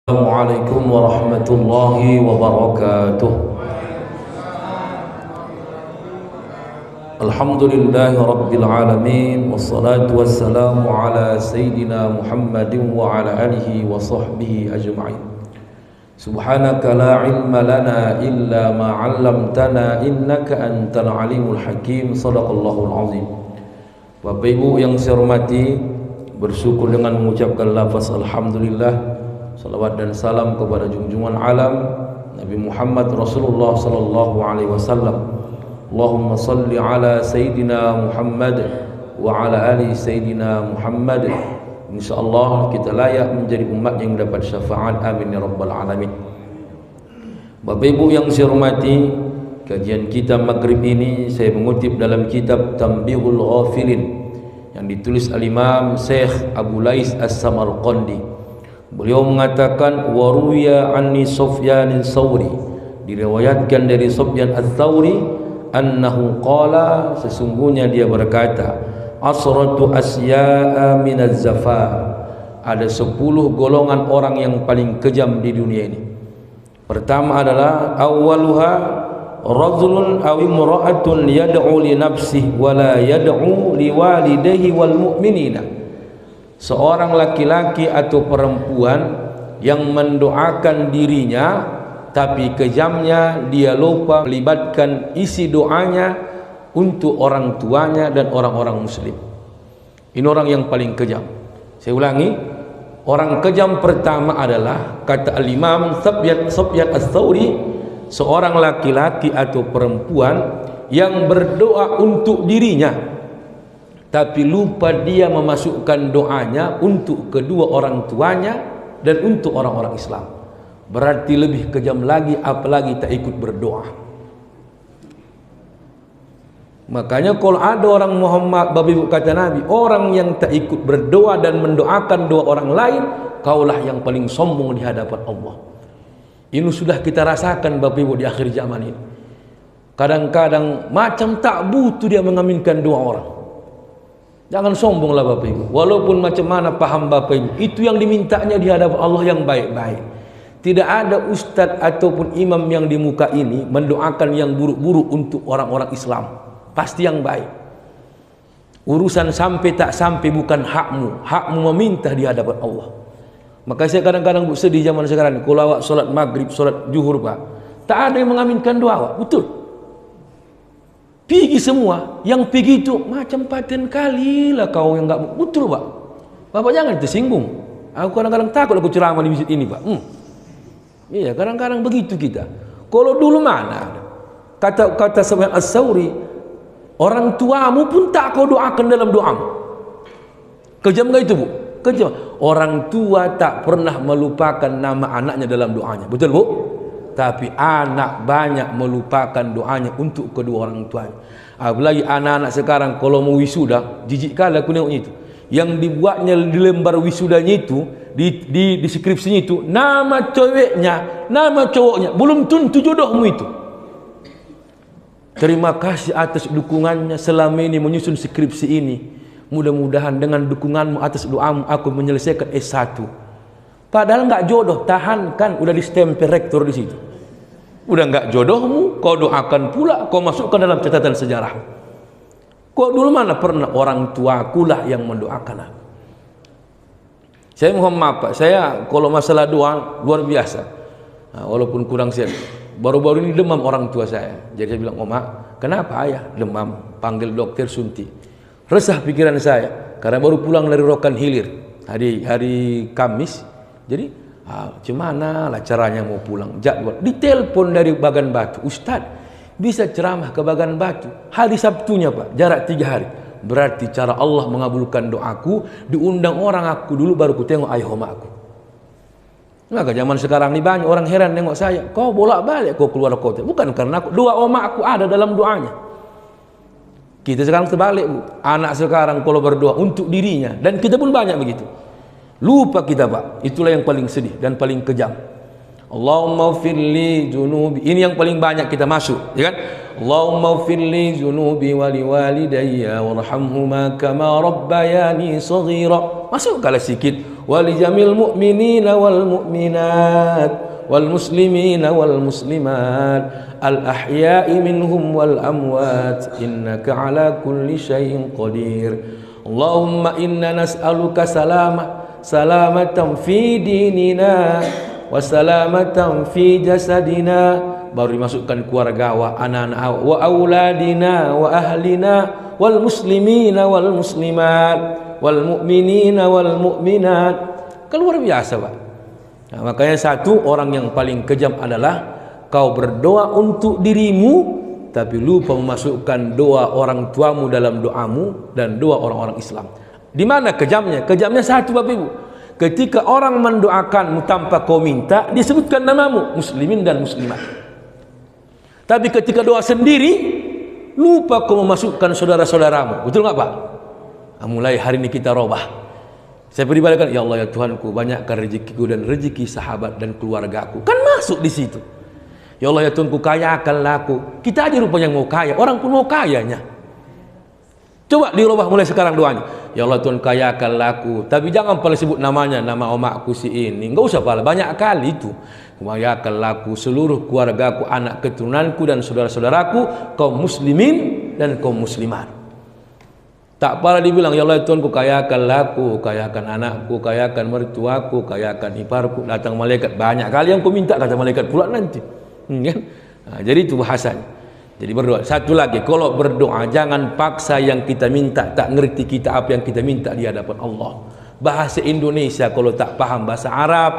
Assalamualaikum warahmatullahi wabarakatuh. Alhamdulillahi rabbil alamin, wassalatu wassalamu ala sayyidina Muhammadin wa ala alihi wa sahbihi ajma'in. Subhanaka la ilma lana illa ma 'allamtana innaka antal alimul hakim. Shadaqallahul azim. Bapak Ibu yang saya hormati, bersyukur dengan mengucapkan lafaz alhamdulillah, salawat dan salam kepada junjungan alam Nabi Muhammad Rasulullah sallallahu alaihi wasallam. Allahumma salli ala Sayyidina Muhammad wa ala ali Sayyidina Muhammad. Insyaallah kita layak menjadi umat yang mendapat syafaat, amin ya rabbal alamin. Bapak Ibu yang saya hormati, kajian kita maghrib ini saya mengutip dalam kitab Tanbihul Ghafilin yang ditulis al-Imam Syekh Abu Lais As-Samarqandi. Beliau mengatakan waruya anni Sufyan al-Thawri, diriwayatkan dari Sufyan al-Thawri annahu qala, sesungguhnya dia berkata, asratu asya'a min az-zafa, ada 10 golongan orang yang paling kejam di dunia ini. Pertama adalah awwaluha rajulun aw imra'atun yad'u li nafsihi wa la yad'u li walidayhi wal mu'minina, seorang laki-laki atau perempuan yang mendoakan dirinya, tapi kejamnya dia lupa melibatkan isi doanya untuk orang tuanya dan orang-orang muslim. Ini orang yang paling kejam. Saya ulangi, orang kejam pertama adalah, kata al-Imam Sufyan al-Thawri, seorang laki-laki atau perempuan yang berdoa untuk dirinya tapi lupa dia memasukkan doanya untuk kedua orang tuanya dan untuk orang-orang Islam. Berarti lebih kejam lagi, apalagi tak ikut berdoa. Makanya kalau ada orang Muhammad, Bapak Ibu, kata Nabi, orang yang tak ikut berdoa dan mendoakan doa orang lain, kaulah yang paling sombong di hadapan Allah. Ini sudah kita rasakan Bapak Ibu di akhir zaman ini. Kadang-kadang macam tak butuh dia mengaminkan doa orang. Jangan sombonglah Bapak Ibu. Walaupun macam mana paham Bapak Ibu, itu yang dimintanya di hadapan Allah yang baik-baik. Tidak ada ustadz ataupun imam yang di muka ini mendoakan yang buruk-buruk untuk orang-orang Islam. Pasti yang baik. Urusan sampai tak sampai bukan hakmu. Hakmu meminta di hadapan Allah. Maka saya kadang-kadang sedih zaman sekarang. Kalau awak solat maghrib, solat zuhur Pak, tak ada yang mengaminkan doa awak. Betul. Pergi semua, yang pergi itu macam paten kali lah kau yang enggak. Betul Pak. Bapak jangan tersinggung. Aku kadang-kadang takut aku ceramah di masjid ini Pak. Iya, kadang-kadang begitu kita. Kalau dulu mana? Kata Sufyan al-Thawri, orang tuamu pun tak kau doakan dalam doamu. Kejam enggak itu Bu? Kejam. Orang tua tak pernah melupakan nama anaknya dalam doanya. Betul Bu? Tapi anak banyak melupakan doanya untuk kedua orang tuanya. Apalagi anak-anak sekarang kalau mau wisuda, jijik kali aku tengoknya itu. Yang dibuatnya di lembar wisudanya itu, di skripsinya itu, nama ceweknya, nama cowoknya, belum tentu jodohmu itu. Terima kasih atas dukungannya selama ini menyusun skripsi ini. Mudah-mudahan dengan dukunganmu atas doamu aku menyelesaikan S1. Padahal enggak jodoh, tahankan, udah di stempel rektor di situ. Udah enggak jodohmu, kau doakan pula, kau masukkan dalam catatan sejarah. Kau dulu mana pernah orang tuaku lah yang mendoakan aku. Saya mohon maaf Pak, saya kalau masalah doa luar biasa. Nah, walaupun kurang sehat. Baru-baru ini demam orang tua saya. Jadi saya bilang, "Oma, kenapa ayah demam?" Panggil dokter suntik. Resah pikiran saya karena baru pulang dari Rokan Hilir hari Kamis. Jadi gimana lah caranya mau pulang, jadwal ditelepon dari Bagan Batu, Ustaz bisa ceramah ke Bagan Batu hari Sabtunya Pak, jarak 3 hari. Berarti cara Allah mengabulkan doaku, diundang orang aku dulu baru ku tengok ayah oma aku. Maka zaman sekarang ini banyak orang heran nengok saya, kau bolak-balik kau keluar kota. Bukan karena aku, doa oma aku ada dalam doanya. Kita sekarang terbalik Bu, anak sekarang kalau berdoa untuk dirinya, dan kita pun banyak begitu. Lupa kita Pak, itulah yang paling sedih dan paling kejam. Allahumma firli junubi, ini yang paling banyak kita masuk, ya kan? Allahumma firli junubi wa liwalidayya warhamhuma kama rabbayani saghira. Masuk kalau sikit. wa li jamil mu'minina wal mu'minat wal muslimina wal muslimat al ahya'i minhum wal amwat innaka ala kulli syai'in qadir. Allahumma inna nas'aluka salamatan fi dinina wa salamatan fi jasadina, baru dimasukkan keluarga wa anak-anak wa auladina wa ahlina wal muslimina wal muslimat wal mu'minina wal mu'minat. Kan luar biasa, Pak. Nah, makanya satu orang yang paling kejam adalah kau berdoa untuk dirimu tapi lupa memasukkan doa orang tuamu dalam doamu dan doa orang-orang Islam. Di mana kejamnya? Kejamnya satu, Bapak Ibu. Ketika orang mendoakanmu tanpa kau minta, disebutkan namamu, muslimin dan muslimat. Tapi ketika doa sendiri, lupa kau memasukkan saudara-saudaramu. Betul nggak, Pak? Nah, mulai hari ini kita robah. Saya beribadah, ya Allah ya Tuhanku, banyakkan rezekiku dan rezeki sahabat dan keluargaku. Kan masuk di situ. Ya Allah ya Tuhanku, kayakanlah aku. Kita aja rupanya mau kaya, orang pun mau kayanya. Coba dirubah mulai sekarang doanya. Ya Allah Tuhan, kayakanlah aku. Tapi jangan pala sebut namanya, nama omakku si ini. Enggak usah pala, banyak kali itu. Kayakanlah aku, seluruh keluargaku, anak keturunanku dan saudara-saudaraku, kaum muslimin dan kaum muslimat. Tak pala dibilang, ya Allah Tuhan, ku kayakanlah aku, kayakan anakku, kayakan mertuaku, kayakan iparku. Datang malaikat, banyak kali yang ku minta, kata malaikat pula nanti. Kan? Nah, jadi itu bahasanya. Jadi berdoa. Satu lagi, kalau berdoa jangan paksa yang kita minta, tak ngerti kita apa yang kita minta di hadapan Allah. Bahasa Indonesia kalau tak paham bahasa Arab,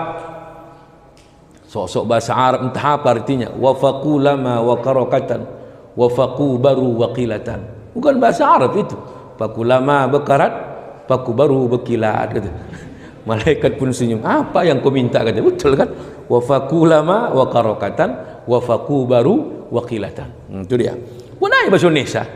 sok-sok bahasa Arab entah apa artinya. Wafaqu lama wa qarakatan, wafaqu baru waqilatan. Bukan bahasa Arab itu. Faku lama bekarat, faku baru bekilat, kata. Malaikat pun senyum. Apa yang kau minta, kata. Betul kan? Wafaqu lama wa qarakatan, wafaqu baru wakilatan. Itu dia. Punai bahasa Indonesia.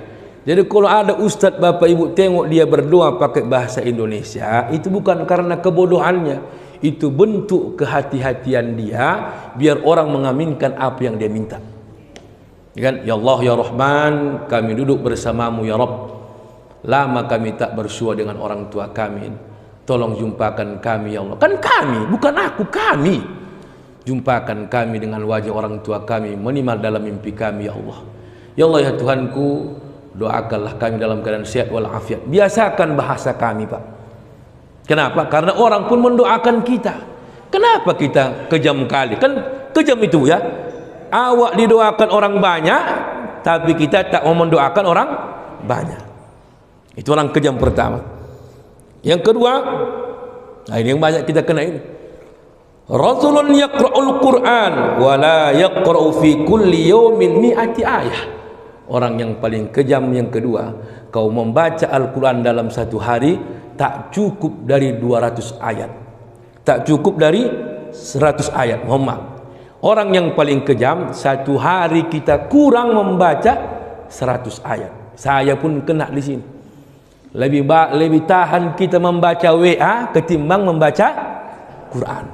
Jadi kalau ada ustaz Bapak Ibu tengok dia berdoa pakai bahasa Indonesia, itu bukan karena kebodohannya, itu bentuk kehati-hatian dia biar orang mengaminkan apa yang dia minta. Kan? Ya Allah ya Rahman, kami duduk bersamamu ya Rabb. Lama kami tak bersua dengan orang tua kami. Tolong jumpakan kami ya Allah. Kan kami, bukan aku, kami. Jumpakan kami dengan wajah orang tua kami minimal dalam mimpi kami ya Allah. Ya Allah ya Tuhanku, doakanlah kami dalam keadaan sehat walafiat. Biasakan bahasa kami, Pak. Kenapa? Karena orang pun mendoakan kita. Kenapa kita kejam kali? Kan kejam itu ya. Awak didoakan orang banyak, tapi kita tak mau mendoakan orang banyak. Itu orang kejam pertama. Yang kedua, nah ini yang banyak kita kena ini. Rasulun yaqra'ul Qur'an wa la yaqra'u fi kulli yawmin mi'ati ayah. Orang yang paling kejam yang kedua, kau membaca Al-Quran dalam satu hari tak cukup dari 200 ayat. Tak cukup dari 100 ayat. Muhammad. Orang yang paling kejam, satu hari kita kurang membaca 100 ayat. Saya pun kena di sini. Lebih tahan kita membaca WA ketimbang membaca Quran.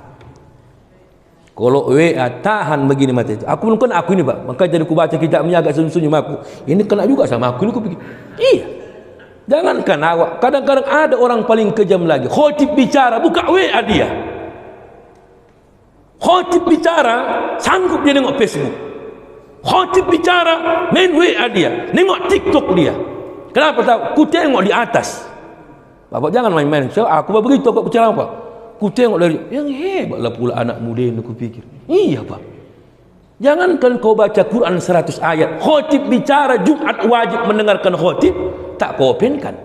Kalau WA tahan begini mati itu. Aku pun kena aku ini, Pak. Maka jadi aku baca kitabnya agak senyum-senyum aku. Ini kena juga sama aku. Ini aku pikir, iya. Jangankan awak. Kadang-kadang ada orang paling kejam lagi. Khotib bicara, buka WA dia. Khotib bicara, sanggup dia nengok Facebook. Khotib bicara, main WA dia. Nengok TikTok dia. Kenapa tahu? Ku tengok di atas. Bapak jangan main-main. Aku begitu aku bicara apa? Ku tengok dari yang hebatlah pula anak muda ini, aku pikir. Iya, Pak. Jangankan kau baca Quran 100 ayat, khotib bicara Jumat wajib mendengarkan khotib, tak kau openkan.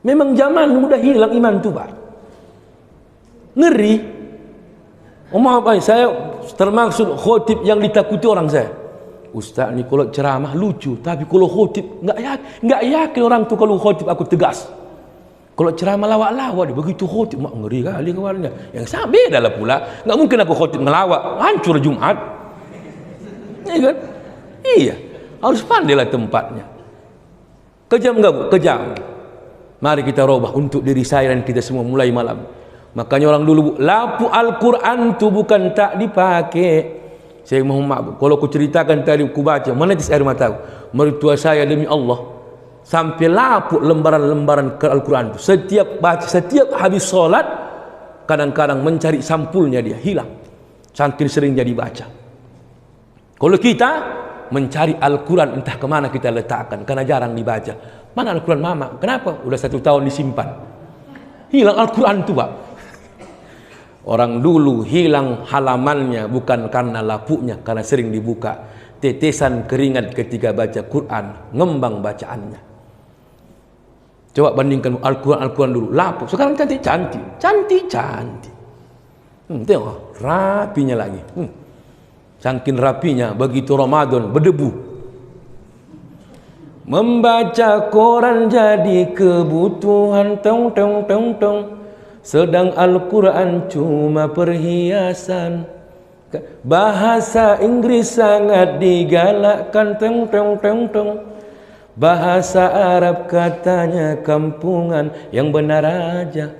Memang zaman mudah hilang iman tu, Pak. Ngeri. Oh maaf, saya termaksud khotib yang ditakuti orang saya. Ustaz ni kalau ceramah lucu, tapi kalau khotib enggak yakin orang tu kalau khotib aku tegas. Kalau ceramah lawak-lawak dia begitu khotib, mak ngeri kali kawannya. Yang sama bedalah pula. Enggak mungkin aku khotib ngelawak, hancur Jumat. Iya kan? Iya. Harus pandailah tempatnya. Kejam enggak, Bu? Kejam. Mari kita robah untuk diri saya dan kita semua mulai malam. Makanya orang dulu, Bu, lapu Al-Quran tu bukan tak dipakai. Saya mohon maaf, kalau aku ceritakan tadi aku baca, menetes air mataku. Mertua saya demi Allah sampai lapuk lembaran-lembaran Al-Quran itu. Setiap habis sholat, kadang-kadang mencari sampulnya dia hilang, saking sering jadi baca. Kalau kita mencari Al-Quran entah kemana kita letakkan, karena jarang dibaca. Mana Al-Quran mama? Kenapa? Udah 1 tahun disimpan, hilang Al-Quran itu Pak. Orang dulu hilang halamannya bukan karena lapuknya, karena sering dibuka. Tetesan keringat ketika baca Quran, ngembang bacaannya. Coba bandingkan Al-Quran dulu, lapuk. Sekarang cantik-cantik. Tengok, rapinya lagi. Saking rapinya, begitu Ramadan berdebu. Membaca Quran jadi kebutuhan, tong. Sedang Al-Quran cuma perhiasan. Bahasa Inggris sangat digalakkan, tong. Bahasa Arab katanya kampungan, yang benar aja.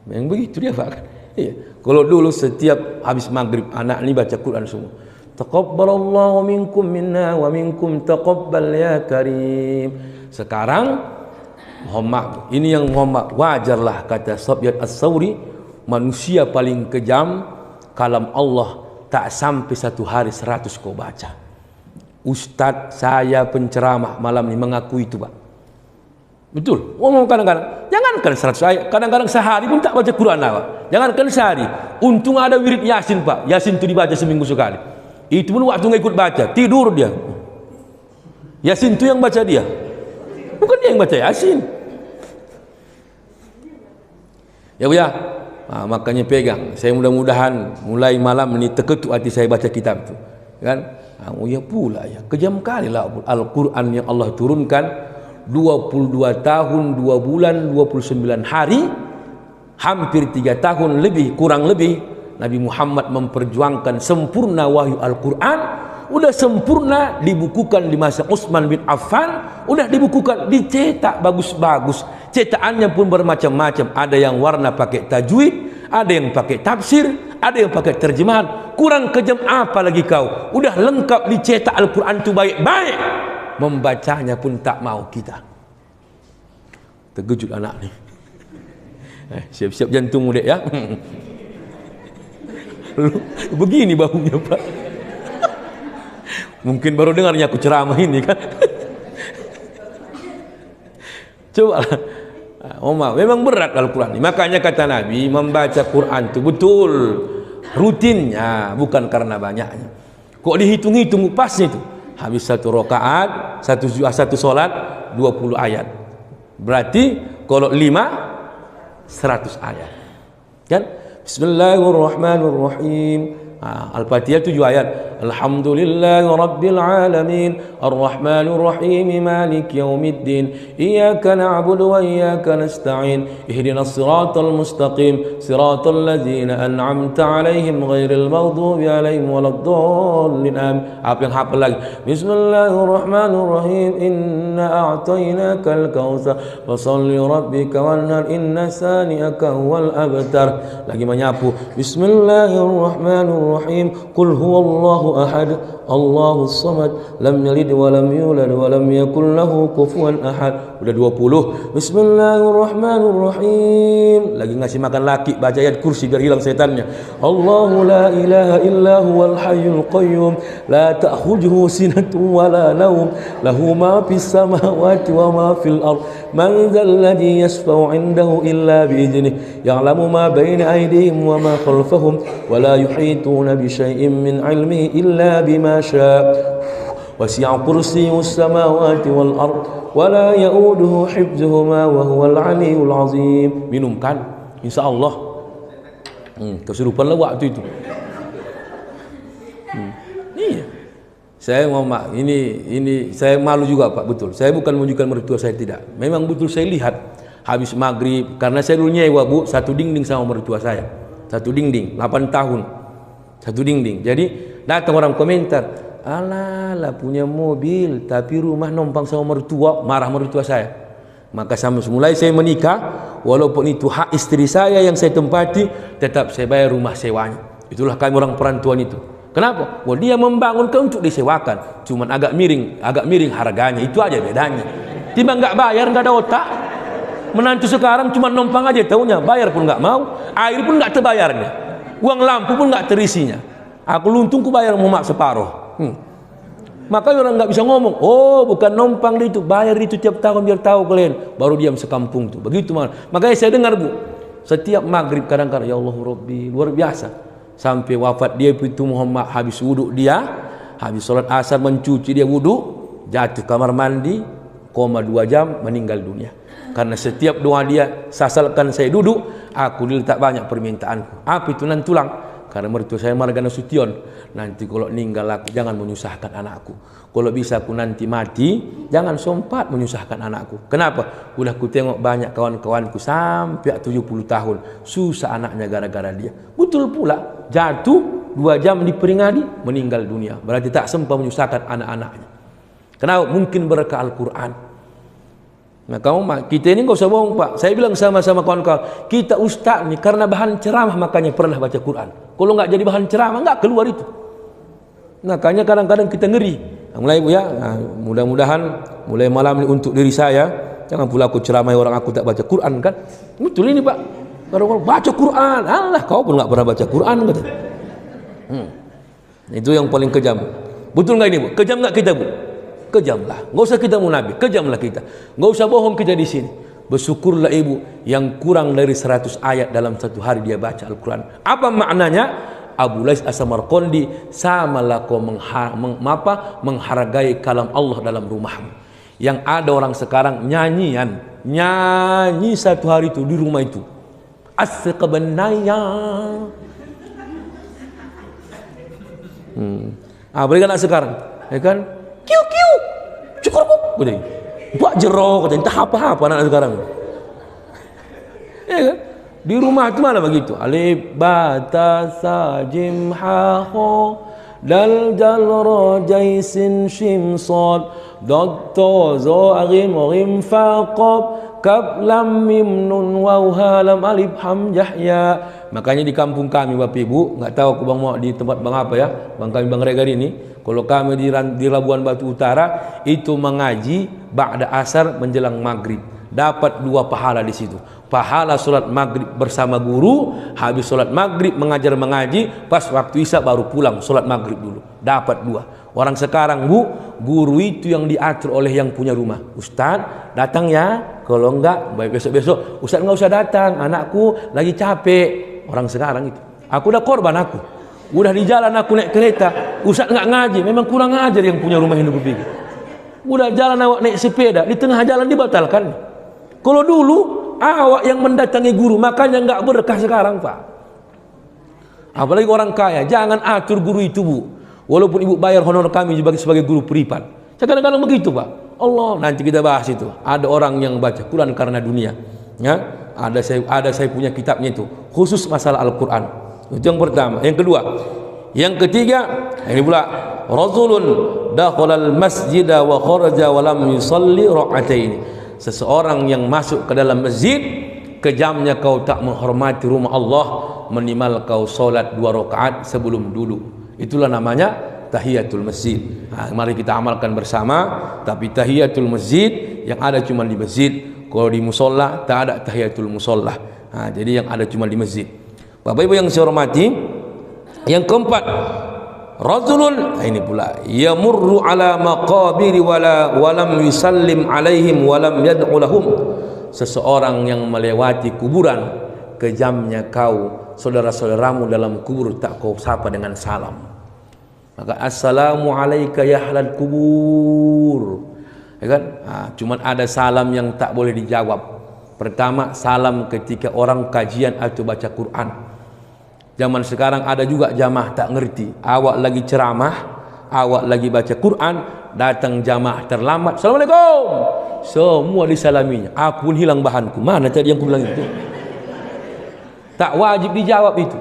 Yang begitu dia Pak. Iya. Kalau dulu setiap habis maghrib anak ini baca Quran semua. Taqabbalallahu minkum minna wa minkum taqabbal ya karim. Sekarang Muhammad, ini yang Muhammad, wajarlah kata Sufyan Ats-Tsauri, manusia paling kejam, kalam Allah tak sampai 1 hari 100 kau baca. Ustadz saya penceramah malam ini mengakui itu Pak. Betul. Ngomong kadang-kadang, jangankan 100 ayat, kadang-kadang sehari pun tak baca Quran Pak. Jangankan sehari, untung ada wirid Yasin Pak. Yasin itu dibaca seminggu sekali. Itu pun waktu nggak ikut baca, tidur dia. Yasin itu yang baca dia, bukan dia yang baca Yasin. Ya Bu ya. Nah, makanya pegang. Saya mudah-mudahan mulai malam ini terketuk hati saya baca kitab itu. Kan? Oh ya pula ya. Kejam kali lah Al-Quran yang Allah turunkan 22 tahun 2 bulan 29 hari, hampir 3 tahun lebih, kurang lebih Nabi Muhammad memperjuangkan sempurna wahyu Al-Quran. Udah sempurna dibukukan di masa Utsman bin Affan, udah dibukukan, dicetak bagus-bagus. Cetakannya pun bermacam-macam, ada yang warna pakai tajwid, ada yang pakai tafsir, ada yang pakai terjemahan. Kurang kejam apa lagi kau? Udah lengkap dicetak Al-Quran itu baik-baik, membacanya pun tak mau kita. Terkejut anak ni. Siap-siap jantung dek ya. Begini baunya Pak. Mungkin baru dengarnya aku ceramah ini kan. Coba memang berat Al-Quran. Makanya kata Nabi, membaca Quran itu betul rutinnya, bukan karena banyaknya. Kok dihitung-hitung pasnya itu, habis 1 rakaat, 1 solat 20 ayat. Berarti kalau 5 100 ayat. Kan? Bismillahirrahmanirrahim. Al-Fatihah 7 ayat. Alhamdulillahi Rabbil Alamin Ar-Rahmanir Rahim Maliki Yawmiddin Iyyaka na'budu wa iyyaka nasta'in Ihdinas siratal mustaqim Siratal ladzina an'amta 'alaihim ghairil maghdubi 'alaihim waladdallin. Apa yang hafal lagi? Bismillahirrahmanirrahim Inna a'tainakal kautsar Fasholli rabbika wanhar Inna sani'aka huwal abtar. Lagi menyapu. Bismillahirrahmanirrahim Qul huwallahu ahad Allahus samad lam yalid wa lam yulad wa lam yakul lahu kufuwan ahad. Udah 20. Bismillahirrahmanirrahim. Lagi ngasih makan laki, baca ayat kursi biar hilang setannya. Allahu la ilaha illa huwal hayyul qayyum la ta'khudhuhu sinatun wa la nawm lahu ma fis samawati wa ma fil ard man dzal ladzi yashfa'u 'indahu illa bi idnihi ya'lamu ma baina aydihim wa ma khalfahum wa la yuhituna bi syai'in min 'ilmihi illa bima syaa' wasi'a kursiyyus samawati wal ard wa la ya'uduhu hifdzuhuma wa huwal 'aliyyul 'azim. Minum kan insyaallah. Kesurupan lah waktu itu. Iya. Saya mau ini saya malu juga Pak, betul. Saya bukan menunjukkan mertua saya, tidak. Memang betul saya lihat habis maghrib, karena saya dulu nyewa Bu, 1 dinding sama mertua saya. 1 dinding, 8 tahun. 1 dinding. Jadi datang orang komentar, "Alah, punya mobil tapi rumah numpang sama mertua," marah mertua saya. Maka mulai saya menikah, walaupun itu hak istri saya yang saya tempati, tetap saya bayar rumah sewanya. Itulah kami orang perantauan itu. Kenapa? Dia membangunkan untuk disewakan, cuman agak miring harganya, itu aja bedanya. Timbang nggak bayar, nggak ada otak. Menantu sekarang cuma numpang aja taunya, bayar pun nggak mau, air pun nggak terbayarnya, uang lampu pun nggak terisinya. Aku luntung ku bayar mau mak separuh. Maka orang nggak bisa ngomong, oh bukan numpang itu, bayar itu tiap tahun biar tahu kalian, baru diam sekampung tuh. Begitu makanya saya dengar bu, setiap maghrib kadang-kadang ya Allah Rabbi, luar biasa. Sampai wafat dia itu Muhammad, habis wudhu dia, habis sholat asar mencuci dia wudhu, jatuh kamar mandi, koma 2 jam meninggal dunia. Karena setiap doa dia, sasalkan saya duduk, aku diletak banyak permintaanku. Apa itu nan tulang? Karena mertua saya Margana Sution, nanti kalau meninggal aku jangan menyusahkan anakku. Kalau bisa aku nanti mati, jangan sempat menyusahkan anakku. Kenapa? Udah ku tengok banyak kawan-kawanku sampai 70 tahun susah anaknya gara-gara dia. Betul pula, jatuh 2 jam diperingati, meninggal dunia. Berarti tak sempat menyusahkan anak-anaknya. Kenapa? Mungkin berkah Al-Quran. Nah kita ini nggak usah bohong pak. Saya bilang sama-sama kawan-kawan, kita ustaz nih karena bahan ceramah makanya pernah baca Quran. Kalau nggak jadi bahan ceramah nggak keluar itu. Makanya kadang-kadang kita ngeri. Mulai bu ya, nah, mudah-mudahan mulai malam ini untuk diri saya, jangan pula aku ceramai orang aku tak baca Quran kan. Betul ini pak. Kalau baca Quran, Allah kau pun nggak pernah baca Quran kata. Itu yang paling kejam. Betul nggak ini bu? Kejam nggak kita bu? Kejamlah, nggak usah kita munafik, kejamlah kita, nggak usah bohong kita di sini. Bersyukurlah ibu yang kurang dari 100 ayat dalam satu hari dia baca Al-Quran. Apa maknanya? Abu Lais As-Samarqandi, samalah kau menghargai kalam Allah dalam rumahmu. Yang ada orang sekarang nyanyi satu hari itu di rumah itu. As-Seqabanaya. Berikan anak sekarang, ya kan? Kiu cukurku gede buat jerok katanya entah apa-apa anak sekarang ya kan di rumah itu mana begitu alif bata sajim ha kho dal jal ro jaisin shim sad dad to zo agim ghim fa qab kaf lam mim nun waw ha lam alif hamzah ya. Makanya di kampung kami Bapak Ibu, nggak tahu aku Bang mau di tempat Bang apa ya, Bang kami Bang Regar ini. Kalau kami di Labuan Batu Utara itu mengaji ba'da asar menjelang maghrib, dapat 2 pahala di situ. Pahala sholat maghrib bersama guru, habis sholat maghrib mengaji, pas waktu isya baru pulang sholat maghrib dulu, dapat 2. Orang sekarang bu, guru itu yang diatur oleh yang punya rumah. Ustaz datang ya, kalau enggak baik besok-besok. Ustaz nggak usah datang, anakku lagi capek. Orang sekarang itu, aku udah korban aku. Udah di jalan aku naik kereta, Ustaz nggak ngaji, memang kurang ajar yang punya rumah ini berpikir. Udah jalan awak naik sepeda, di tengah jalan dibatalkan. Kalau dulu awak yang mendatangi guru, makanya nggak berkah sekarang pak. Apalagi orang kaya, jangan atur guru itu bu. Walaupun ibu bayar honor kami sebagai guru privat, saya kadang-kadang begitu pak. Allah, nanti kita bahas itu. Ada orang yang baca Quran karena dunia, ya. Ada saya punya kitabnya itu khusus masalah Al-Quran. Itu yang pertama. Yang kedua, yang ketiga, ini pula rajulun dakhalal masjida wa kharaja wa lam yusalli rak'atain. Seseorang yang masuk ke dalam masjid, kejamnya kau tak menghormati rumah Allah, minimal kau solat 2 rakaat sebelum duduk. Itulah namanya tahiyatul masjid. Nah, mari kita amalkan bersama. Tapi tahiyatul masjid yang ada cuma di masjid. Kalau di musola tak ada tahiyatul musola. Nah, jadi yang ada cuma di masjid. Bapak Ibu yang saya hormati, yang keempat, rajulun, ini pula yamurru ala maqabiri walam yusallim alaihim walam yad'u lahum. Seseorang yang melewati kuburan, kejamnya kau saudara-saudaramu dalam kubur tak kau sapa dengan salam. Maka assalamu alayka ya ahlal kubur. Ya kan? Nah, cuman ada salam yang tak boleh dijawab. Pertama, salam ketika orang kajian atau baca Quran. Zaman sekarang ada juga jamaah tak ngerti. Awak lagi ceramah, awak lagi baca Quran, datang jamaah terlambat. Assalamualaikum. Semua disalaminya. Aku pun hilang bahanku. Mana tadi yang aku bilang itu? Tak wajib dijawab itu.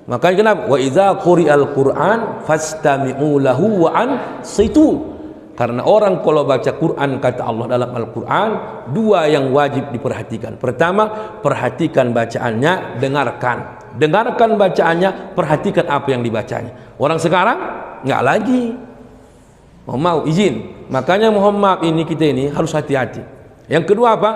Makanya kenapa? Wa idza quri'al Qur'an fastami'u lahu wa ansitu. Karena orang kalau baca Quran, kata Allah dalam Al-Quran, 2 yang wajib diperhatikan. Pertama, perhatikan bacaannya, dengarkan bacaannya, perhatikan apa yang dibacanya. Orang sekarang nggak lagi. Mohon maaf, izin. Makanya mohon maaf kita ini harus hati-hati. Yang kedua apa?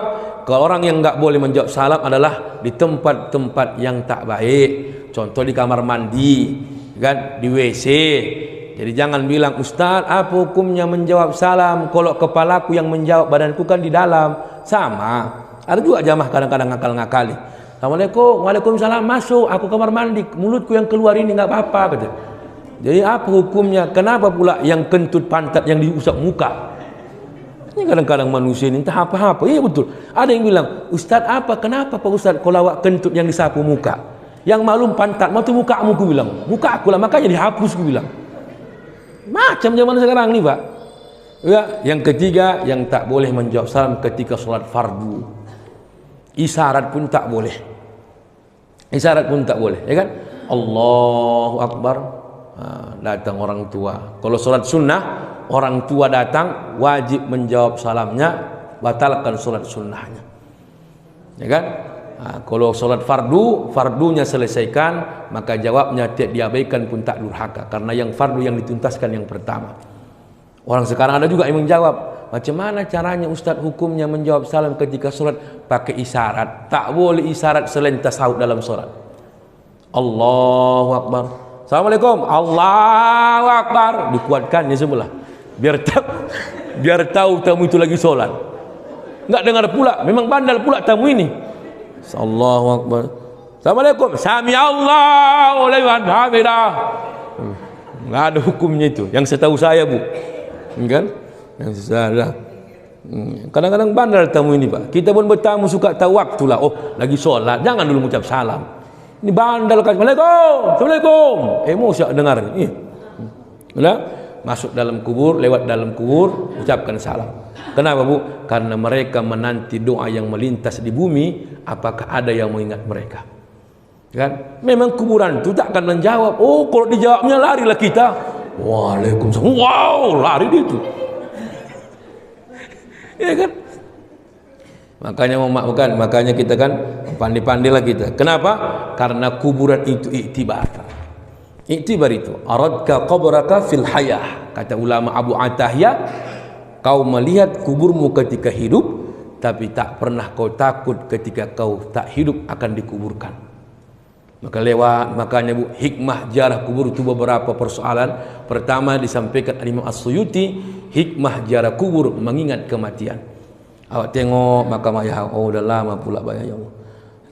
Kalau orang yang nggak boleh menjawab salam adalah di tempat-tempat yang tak baik. Contoh di kamar mandi, kan, di WC. Jadi jangan bilang, Ustaz, apa hukumnya menjawab salam kalau kepalaku yang menjawab, badanku kan di dalam. Sama. Ada juga jamaah kadang-kadang ngakal-ngakali. Assalamualaikum, waalaikumsalam, masuk, aku kamar mandi, mulutku yang keluar ini nggak apa-apa, kata. Jadi apa hukumnya? Kenapa pula yang kentut pantat yang diusap muka? Ini kadang-kadang manusia ini entah apa-apa. Iya betul. Ada yang bilang, Ustaz apa? Kenapa Pak Ustaz kalau awak kentut yang disapu muka? Yang malum pantat, mau tu mukamu, ku bilang. Muka aku lah, makanya dihapus, ku bilang. Macam zaman sekarang nih, Pak. Ya, yang ketiga, yang tak boleh menjawab salam ketika sholat fardu. Isyarat pun tak boleh. Isyarat pun tak boleh, ya kan? Allahu Akbar. Datang orang tua. Kalau sholat sunnah, orang tua datang, wajib menjawab salamnya, batalkan sholat sunnahnya, ya kan? Kalau sholat fardu, fardunya selesaikan, maka jawabnya tidak diabaikan pun tak durhaka, karena yang fardu yang dituntaskan yang pertama. Orang sekarang ada juga yang menjawab, macam mana caranya Ustaz hukumnya menjawab salam ketika sholat? Pakai isyarat. Tak boleh isyarat selain tasawuf dalam sholat. Allahu Akbar, Assalamualaikum, Allahu Akbar, dikuatkan di sebelah, biar tahu tamu itu lagi sholat. Enggak dengar pula, memang bandal pula tamu ini. Allahu Akbar, Assalamualaikum, Sami Allahu liman hamidah. Enggak ada hukumnya itu, yang setahu saya, Bu, kan? Yang saya kadang-kadang bandal tamu ini, Pak. Kita pun bertamu suka tahu waktu lah. Oh, lagi sholat, jangan dulu mengucap salam. Ini bandel kan, Assalamualaikum, Assalamualaikum. Emosi dengar ini. Masuk dalam kubur, lewat dalam kubur, ucapkan salam. Kenapa, Bu? Karena mereka menanti doa yang melintas di bumi, apakah ada yang mengingat mereka? Kan? Memang kuburan itu tak akan menjawab. Oh, kalau dijawabnya larilah kita. Waalaikumsalam. Wow, lari dia itu. Ya kan? Makanya memaafkan, makanya kita kan pandai-pandailah kita. Kenapa? Karena kuburan itu iktibar. Iktibar itu aradka qabraka fil hayah. Kata ulama Abu Atahya, kau melihat kuburmu ketika hidup, tapi tak pernah kau takut ketika kau tak hidup akan dikuburkan. Maka lewat, makanya, Bu, hikmah ziarah kubur itu beberapa persoalan. Pertama disampaikan Imam As-Suyuti, hikmah ziarah kubur mengingat kematian. Awak tengok makam ayah, oh udah lama pula bayar ya Allah.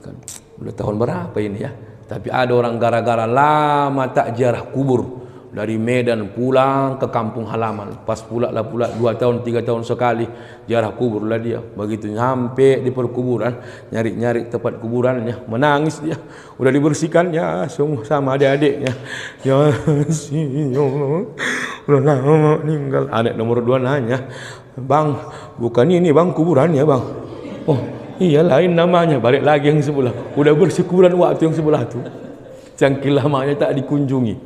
Kan, udah tahun berapa ini ya? Tapi ada orang gara-gara lama tak ziarah kubur, dari Medan pulang ke kampung halaman, pas pula 2 tahun 3 tahun sekali ziarah kubur lah dia. Begitu sampai di perkuburan, nyari-nyari tempat kuburannya, menangis dia. Udah dibersihkannya semua sama adik-adiknya. Ya Allah, udah lama meninggal. Adik nomor 2 nanya, Bang, bukan ini Bang kuburannya Bang? Oh iya, lain namanya. Balik lagi yang sebelah, udah bersih kuburan waktu yang sebelah tuh, cangkil lamanya tak dikunjungi.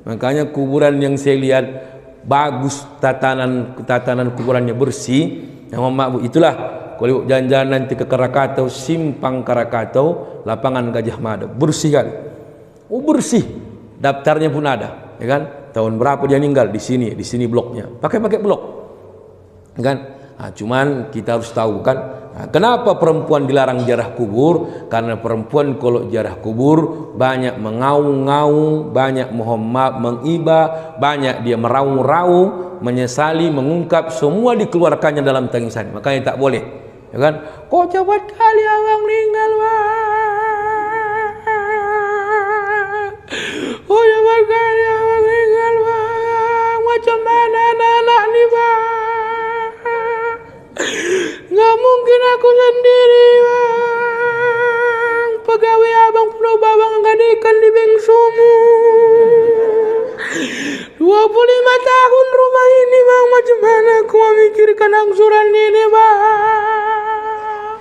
Makanya kuburan yang saya lihat bagus, tatanan kuburannya bersih. Yang maaf, itulah kalau jalan-jalan nanti ke Krakatau, Simpang Krakatau, lapangan Gajah Mada, bersih kan? Oh bersih, daftarnya pun ada, ya kan? Tahun berapa dia meninggal, di sini bloknya, pakai blok, kan? Cuman kita harus tahu kan, kenapa perempuan dilarang ziarah kubur? Karena perempuan kalau ziarah kubur banyak mengaung-ngaung, banyak mohon maaf mengibah, banyak dia meraung-raung, menyesali, mengungkap, semua dikeluarkannya dalam tangisan. Makanya tak boleh, ya kan? Kok cepat kali abang meninggal, Bang? Oh cepat kali abang meninggal, Bang. Macam mana anak-anak nih, Bang? Gak mungkin aku sendiri, Bang. Pegawai abang pulau babang gadekan di Bengsumu. 25 tahun rumah ini, Bang. Macam mana aku memikirkan angsuran ini, Bang?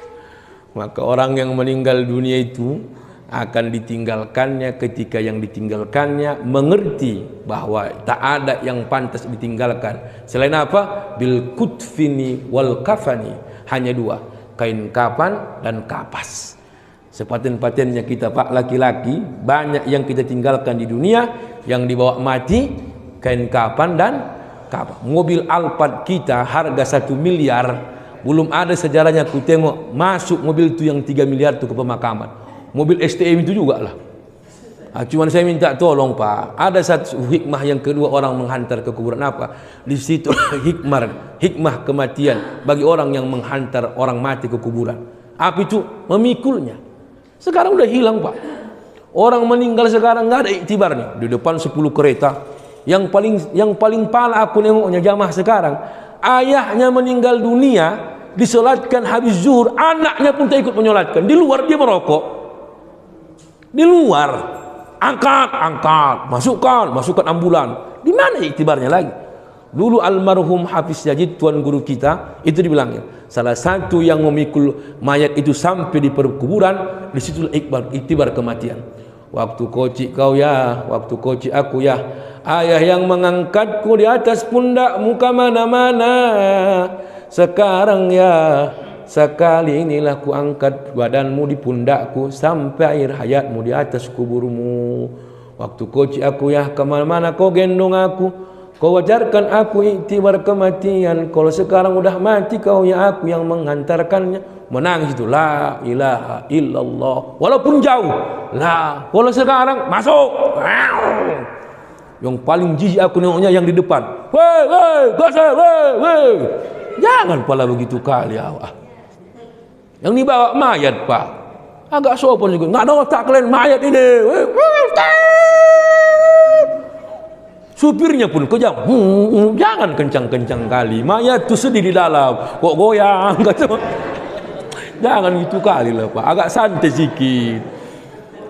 Maka orang yang meninggal dunia itu akan ditinggalkannya ketika yang ditinggalkannya mengerti bahwa tak ada yang pantas ditinggalkan selain apa? Bil kutfini wal kafani. Hanya 2, kain kapan dan kapas. Sepaten-patennya kita Pak laki-laki, banyak yang kita tinggalkan di dunia, yang dibawa mati, kain kapan dan mobil Alphard kita harga 1 miliar, belum ada sejarahnya aku tengok masuk mobil itu yang 3 miliar itu ke pemakaman. Mobil STM itu juga lah. Cuman saya minta tolong Pak, ada satu hikmah yang kedua orang menghantar ke kuburan apa? Di situ hikmah kematian bagi orang yang menghantar orang mati ke kuburan. Apa itu? Memikulnya. Sekarang udah hilang Pak. Orang meninggal sekarang nggak ada iktibarnya. Di depan 10 kereta. Yang paling pala aku nengoknya jamaah sekarang, ayahnya meninggal dunia, disolatkan habis zuhur, anaknya pun tak ikut menyolatkan. Di luar dia merokok. Di luar. Angkat, masukkan ambulan. Di mana iktibarnya lagi? Dulu almarhum Hafiz Yazid, tuan guru kita, itu dibilangnya, salah satu yang memikul mayat itu sampai di perkuburan, di situ iktibar kematian. Waktu kocik kau ya, waktu kocik aku ya, ayah yang mengangkatku di atas pundakmu ke mana-mana. Sekarang ya, sekali inilah ku angkat badanmu di pundakku sampai akhir hayatmu di atas kuburmu. Waktu kocik aku ya, kemana-mana kau gendong aku, kau wajarkan aku iktibar kematian. Kalau sekarang udah mati kau ya, aku yang menghantarkannya. Menangis itu, la ilaha illallah, walaupun jauh. Lah, kalau sekarang masuk. Yang paling jijik aku nengoknya yang di depan. Weh, gosek, weh. Jangan pala begitu kali awak. Yang dibawa mayat Pak, agak sopan juga. Nggak ada otak kalian mayat ini. Supirnya pun kejam. Jangan kencang-kencang kali. Mayat itu sedih di dalam. Kok goyang? Jangan gitu kali lah Pak. Agak santai sedikit.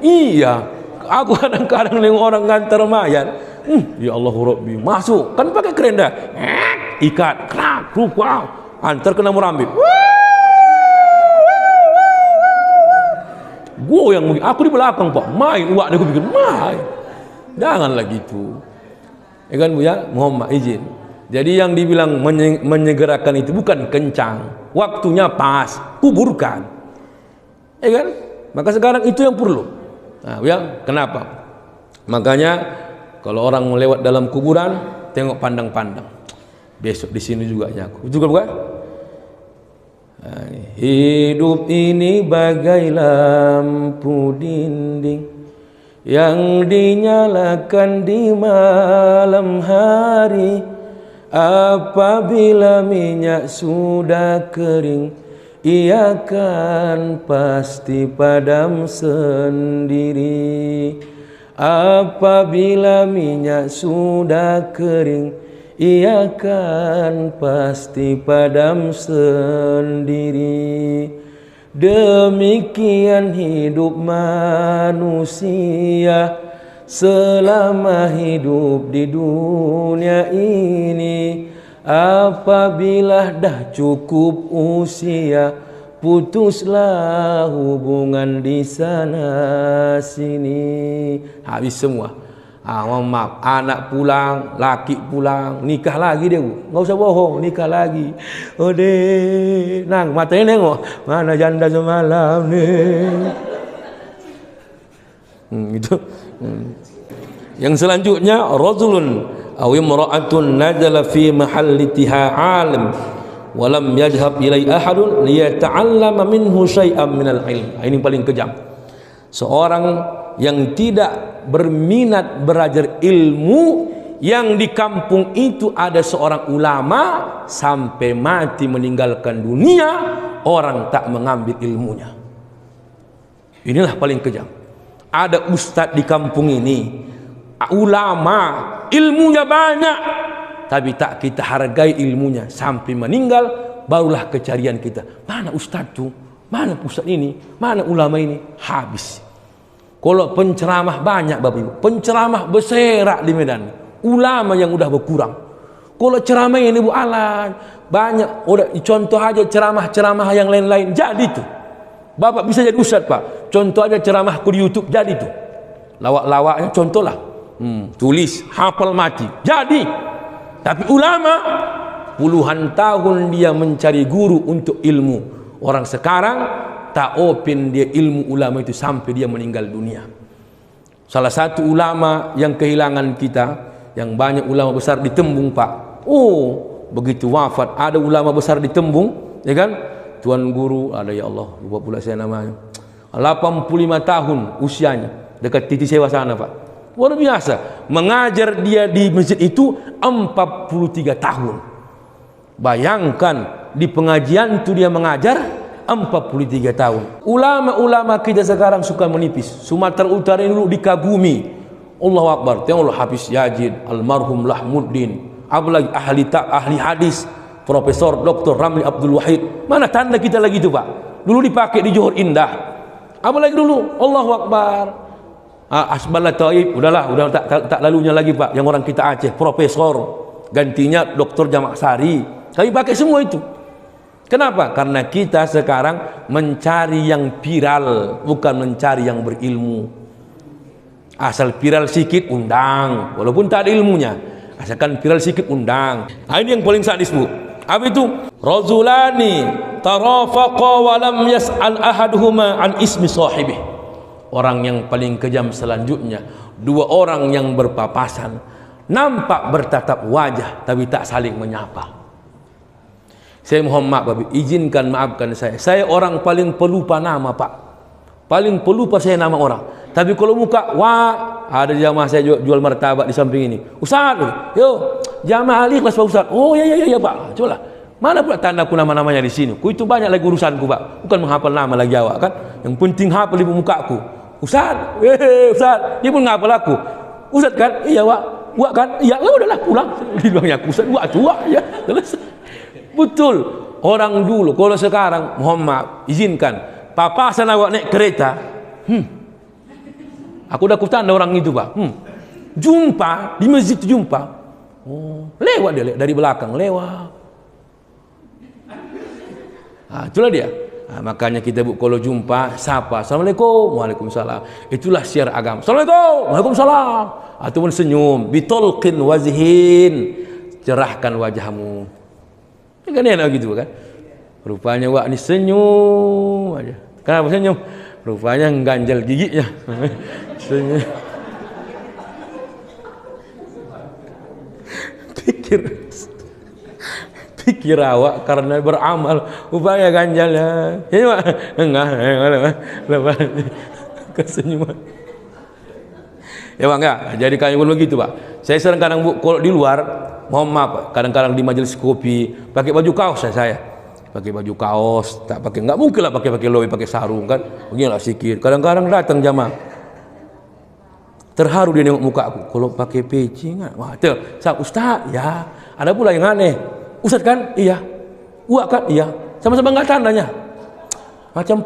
Iya. Aku kadang-kadang nengok orang ngantar mayat. Ya Allah Rabbi. Masuk. Kan pakai kerenda. Ikat. Krak. Wow. Antar ke nomor ambil. Goyang. Aku di belakang Pak. Main. Uak aku bikin main. Janganlah gitu. Ya kan Bu ya? Mohon izin. Jadi yang dibilang menyegerakan itu bukan kencang, waktunya pas, kuburkan. Ya kan? Maka sekarang itu yang perlu. Nah, ya, kenapa? Makanya kalau orang melewat dalam kuburan, tengok pandang-pandang. Besok di sini juga aku. Juga bukan? Nah, hidup ini bagai lampu dinding yang dinyalakan di malam hari. Apabila minyak sudah kering, ia kan pasti padam sendiri. Apabila minyak sudah kering, ia kan pasti padam sendiri. Demikian hidup manusia selama hidup di dunia ini. Apabila dah cukup usia, putuslah hubungan di sana sini. Habis semua. Maaf, anak pulang, laki pulang, nikah lagi dia. Nggak usah bohong, nikah lagi. Oh deh, nang matanya nengok, mana janda semalam nih. Gitu. Yang selanjutnya, rajulun aw imra'atun nazala fi mahallitiha 'alim wa lam yadhhab ilai ahadun liyata'allama minhu syai'an minal ilm. Ini paling kejam. Seorang yang tidak berminat belajar ilmu, yang di kampung itu ada seorang ulama sampai mati meninggalkan dunia, orang tak mengambil ilmunya. Inilah paling kejam. Ada ustadz di kampung ini, ulama, ilmunya banyak, tapi tak kita hargai ilmunya. Sampai meninggal, barulah kecarian kita. Mana ustadz tu? Mana ustadz ini? Mana ulama ini? Habis. Kalau penceramah banyak Bapak Ibu, penceramah berserak di Medan, ulama yang udah berkurang. Kalau ceramah ini Bu Alan, banyak, udah contoh aja ceramah-ceramah yang lain-lain, jadi tuh. Bapak bisa jadi ustadz Pak. Contoh aja ceramahku di YouTube, jadi tuh. Lawak-lawaknya contohlah. Tulis, hafal mati, jadi. Tapi ulama, puluhan tahun dia mencari guru untuk ilmu. Orang sekarang tak open dia ilmu ulama itu sampai dia meninggal dunia. Salah satu ulama yang kehilangan kita, yang banyak ulama besar di Tembung Pak, Oh, begitu wafat ada ulama besar di Tembung, ya kan? Tuan guru ada, ya Allah, lupa pula saya namanya. 85 tahun usianya, dekat Titi Sewa sana, Pak. Luar biasa. Mengajar dia di masjid itu 43 tahun. Bayangkan di pengajian itu dia mengajar 43 tahun. Ulama-ulama kita sekarang suka menipis. Sumatera Utara ini dulu dikagumi. Allahu Akbar. Tengoklah Hafiz Yajid, almarhum Lahmuddin, apalagi ahli hadis, Profesor Dr. Ramli Abdul Wahid. Mana tanda kita lagi itu, Pak? Dulu dipakai di Johor Indah. Apalagi dulu, Allahu Akbar. Asbala Taib, udah tak lalunya lagi, Pak. Yang orang kita Aceh, Profesor. Gantinya Dr. Jamak Sari. Kami pakai semua itu. Kenapa? Karena kita sekarang mencari yang viral, bukan mencari yang berilmu. Asal viral sikit undang, walaupun tak ada ilmunya. Asalkan viral sikit undang. Ini yang paling sadis, Bu. Apa itu? Rajulani tarafaqa wa lam yas'al ahaduhuma an ismi sahibih. Orang yang paling kejam selanjutnya, dua orang yang berpapasan, nampak bertatap wajah tapi tak saling menyapa. Saya mohon maaf, Bapak, izinkan maafkan saya. Saya orang paling pelupa nama, Pak. Paling pelupa saya nama orang. Tapi kalau muka, wah, ada jamaah saya jual martabak di samping ini. Ustaz, yo, jamaah ahli kelas Pak Ustaz. Oh ya Pak. Coba lah. Mana pula tandaku nama-namanya di sini? Ku itu banyak lagi urusanku, Pak. Bukan menghafal nama lagi awak kan. Yang penting hafal ibu mukaku. Ustaz, Ustaz, dia pun ngapal aku. Ustaz kan? Iya, Wak kan? Iya, udahlah pulang. Dibilangnya aku Ustaz, Wak tua ya. Betul. Orang dulu, kalau sekarang, mohon maaf, izinkan papasan awak naik kereta. Aku udah kutanda orang itu, Pak. Jumpa di masjid, jumpa. Oh, lewat dia dari belakang, lewat. Itulah dia. Makanya kita, Bu, kalau jumpa sapa, Assalamualaikum, Waalaikumsalam. Itulah syiar agama. Assalamualaikum, Waalaikumsalam. Ataupun senyum, bitolqin wajhin, cerahkan wajahmu. Kan enak gitu, kan? Rupanya wak ni senyum aja. Kenapa senyum? Rupanya ganjal giginya. Senyum. Pikir awak karena beramal, rupanya ganjalnya. Ya, Pak. Enggak, lepas kesenyuman. Ya, Pak, enggak. Jadi kayak begitu, Pak. Saya sering kadang, Bu, kalau di luar, mohon maaf, kadang-kadang di majelis kopi pakai baju kaos saya pakai baju kaos, tak pakai, nggak mungkin lah pakai loe, pakai sarung kan, beginilah sikit. Kadang-kadang datang jamaah terharu dia nengok muka aku, kalau pakai peci nggak, wah tuh, Ustaz ya, ada pula yang aneh, Ustaz kan, iya, Uak kan, iya, sama-sama nggak tandanya, macam